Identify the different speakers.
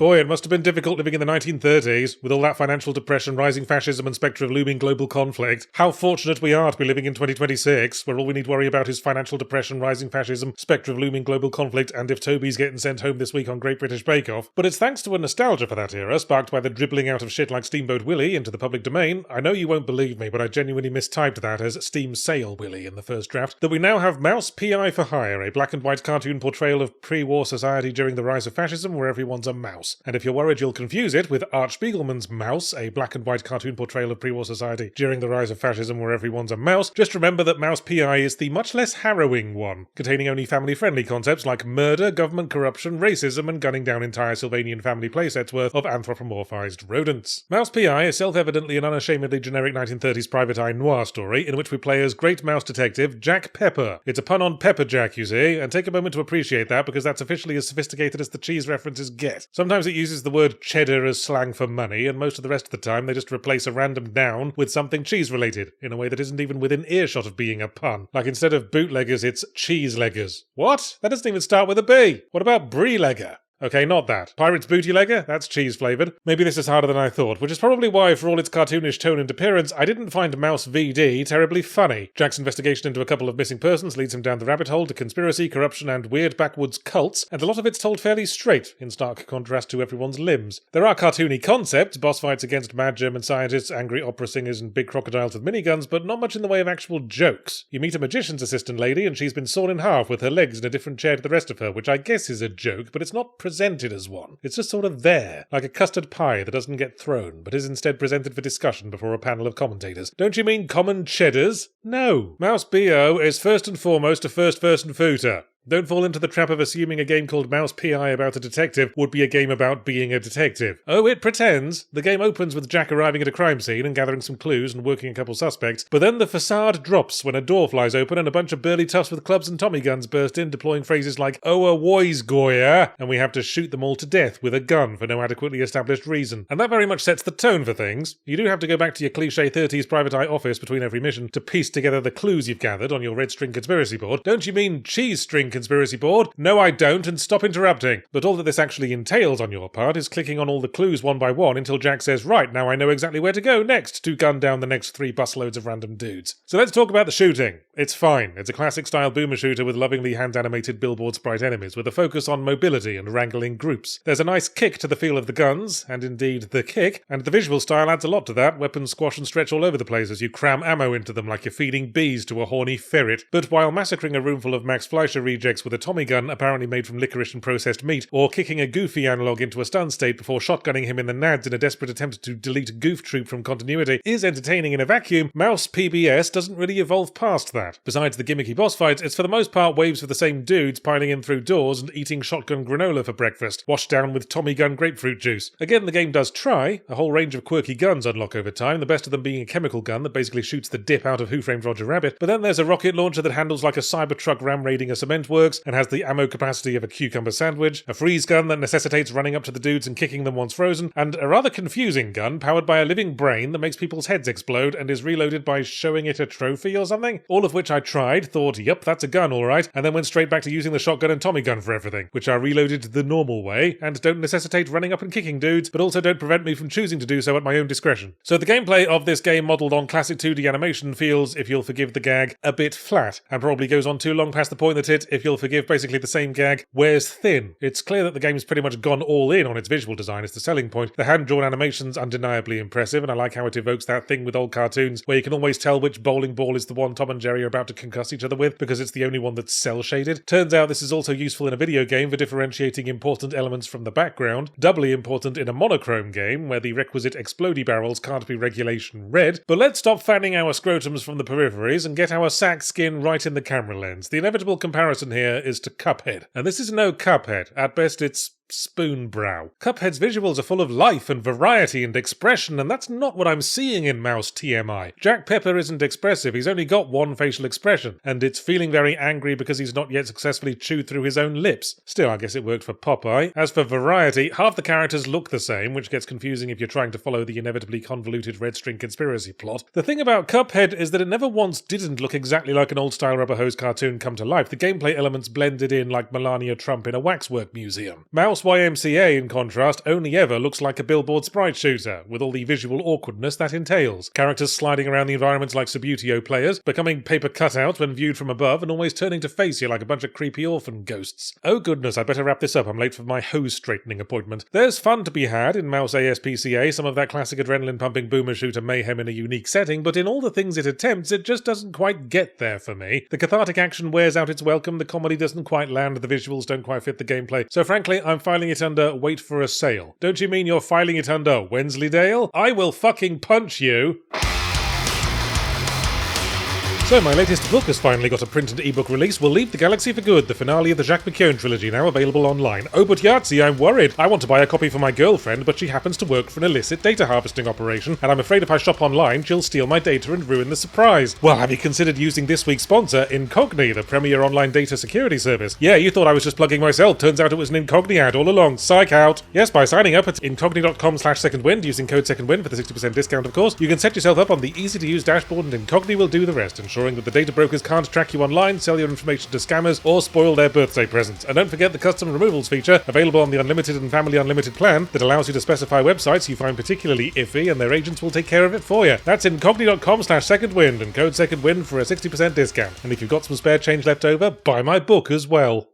Speaker 1: Boy, it must have been difficult living in the 1930s, with all that financial depression, rising fascism and spectre of looming global conflict. How fortunate we are to be living in 2026, where all we need to worry about is financial depression, rising fascism, spectre of looming global conflict, and if Toby's getting sent home this week on Great British Bake Off. But it's thanks to a nostalgia for that era, sparked by the dribbling out of shit like Steamboat Willie into the public domain. I know you won't believe me, but I genuinely mistyped that as Steam Sail Willie in the first draft, that we now have Mouse P.I. for Hire, a black and white cartoon portrayal of pre-war society during the rise of fascism, where everyone's a mouse. And if you're worried you'll confuse it with Art Spiegelman's Mouse, a black and white cartoon portrayal of pre-war society during the rise of fascism, where everyone's a mouse, just remember that Mouse P.I. is the much less harrowing one, containing only family-friendly concepts like murder, government corruption, racism, and gunning down entire Sylvanian family playsets worth of anthropomorphized rodents. Mouse P.I. is self-evidently an unashamedly generic 1930s private eye noir story in which we play as great mouse detective Jack Pepper. It's a pun on Pepper Jack, you see, and take a moment to appreciate that because that's officially as sophisticated as the cheese references get. Sometimes it uses the word cheddar as slang for money, and most of the rest of the time they just replace a random noun with something cheese-related, in a way that isn't even within earshot of being a pun. Like instead of bootleggers, it's cheese-leggers. What? That doesn't even start with a B. What about brie-legger? Okay, not that. Pirate's Booty Legger? That's cheese-flavoured. Maybe this is harder than I thought, which is probably why, for all its cartoonish tone and appearance, I didn't find Mouse VD terribly funny. Jack's investigation into a couple of missing persons leads him down the rabbit hole to conspiracy, corruption, and weird backwoods cults, and a lot of it's told fairly straight, in stark contrast to everyone's limbs. There are cartoony concepts, boss fights against mad German scientists, angry opera singers, and big crocodiles with miniguns, but not much in the way of actual jokes. You meet a magician's assistant lady, and she's been sawn in half with her legs in a different chair to the rest of her, which I guess is a joke, but it's not presented as one. It's just sort of there, like a custard pie that doesn't get thrown, but is instead presented for discussion before a panel of commentators. Don't you mean common cheddars? No. Mouse B.O. is first and foremost a first-person footer. Don't fall into the trap of assuming a game called Mouse P.I. about a detective would be a game about being a detective. Oh, it pretends. The game opens with Jack arriving at a crime scene and gathering some clues and working a couple suspects, but then the facade drops when a door flies open and a bunch of burly toughs with clubs and Tommy guns burst in, deploying phrases like, "Oh, a woy's Goya," and we have to shoot them all to death with a gun for no adequately established reason. And that very much sets the tone for things. You do have to go back to your cliché 30s private eye office between every mission to piece together the clues you've gathered on your red string conspiracy board. Don't you mean cheese string conspiracy board? No, I don't, and stop interrupting. But all that this actually entails on your part is clicking on all the clues one by one until Jack says, right, now I know exactly where to go next to gun down the next 3 busloads of random dudes. So let's talk about the shooting. It's fine. It's a classic-style boomer shooter with lovingly hand-animated billboard sprite enemies, with a focus on mobility and wrangling groups. There's a nice kick to the feel of the guns, and indeed the kick, and the visual style adds a lot to that. Weapons squash and stretch all over the place as you cram ammo into them like you're feeding bees to a horny ferret. But while massacring a roomful of Max Fleischer rejects with a Tommy gun apparently made from licorice and processed meat, or kicking a Goofy analog into a stun state before shotgunning him in the nads in a desperate attempt to delete Goof Troop from continuity, is entertaining in a vacuum, Mouse PBS doesn't really evolve past that. Besides the gimmicky boss fights, it's for the most part waves of the same dudes piling in through doors and eating shotgun granola for breakfast, washed down with Tommy gun grapefruit juice. Again, the game does try. A whole range of quirky guns unlock over time, the best of them being a chemical gun that basically shoots the dip out of Who Framed Roger Rabbit, but then there's a rocket launcher that handles like a Cybertruck ram raiding a cement works and has the ammo capacity of a cucumber sandwich, a freeze gun that necessitates running up to the dudes and kicking them once frozen, and a rather confusing gun powered by a living brain that makes people's heads explode and is reloaded by showing it a trophy or something. All of which I tried, thought, yep, that's a gun alright, and then went straight back to using the shotgun and Tommy gun for everything, which are reloaded the normal way, and don't necessitate running up and kicking dudes, but also don't prevent me from choosing to do so at my own discretion. So the gameplay of this game modelled on classic 2D animation feels, if you'll forgive the gag, a bit flat, and probably goes on too long past the point that it, if you'll forgive basically the same gag, wears thin. It's clear that the game's pretty much gone all in on its visual design as the selling point. The hand-drawn animation's undeniably impressive, and I like how it evokes that thing with old cartoons where you can always tell which bowling ball is the one Tom and Jerry are about to concuss each other with because it's the only one that's cel-shaded. Turns out this is also useful in a video game for differentiating important elements from the background, doubly important in a monochrome game where the requisite explodey barrels can't be regulation red. But let's stop fanning our scrotums from the peripheries and get our sack skin right in the camera lens. The inevitable comparison here is to Cuphead, and this is no Cuphead. At best it's Spoonbrow. Cuphead's visuals are full of life and variety and expression, and that's not what I'm seeing in Mouse TMI. Jack Pepper isn't expressive, he's only got one facial expression, and it's feeling very angry because he's not yet successfully chewed through his own lips. Still, I guess it worked for Popeye. As for variety, half the characters look the same, which gets confusing if you're trying to follow the inevitably convoluted red string conspiracy plot. The thing about Cuphead is that it never once didn't look exactly like an old-style rubber hose cartoon come to life. The gameplay elements blended in like Melania Trump in a waxwork museum. Mouse Mouse YMCA, in contrast, only ever looks like a billboard sprite shooter, with all the visual awkwardness that entails. Characters sliding around the environments like Subutio players, becoming paper cutouts when viewed from above, and always turning to face you like a bunch of creepy orphan ghosts. Oh goodness, I better wrap this up, I'm late for my hose straightening appointment. There's fun to be had in Mouse ASPCA, some of that classic adrenaline-pumping boomer shooter mayhem in a unique setting, but in all the things it attempts, it just doesn't quite get there for me. The cathartic action wears out its welcome, the comedy doesn't quite land, the visuals don't quite fit the gameplay, so frankly, I'm filing it under wait for a sale. Don't you mean you're filing it under Wensleydale? I will fucking punch you! So my latest book has finally got a print and ebook release. We'll Leave the Galaxy for Good, the finale of the Jacques McKeown trilogy, now available online. Oh, but Yahtzee, I'm worried. I want to buy a copy for my girlfriend, but she happens to work for an illicit data harvesting operation, and I'm afraid if I shop online, she'll steal my data and ruin the surprise. Well, have you considered using this week's sponsor, Incogni, the premier online data security service? Yeah, you thought I was just plugging myself. Turns out it was an Incogni ad all along. Psych out. Yes, by signing up at incogni.com/secondwind, using code secondwind for the 60% discount, of course, you can set yourself up on the easy-to-use dashboard, and Incogni will do the rest, ensuring that the data brokers can't track you online, sell your information to scammers, or spoil their birthday presents. And don't forget the custom removals feature, available on the Unlimited and Family Unlimited plan, that allows you to specify websites you find particularly iffy, and their agents will take care of it for you. That's incogni.com/secondwind, and code secondwind for a 60% discount. And if you've got some spare change left over, buy my book as well.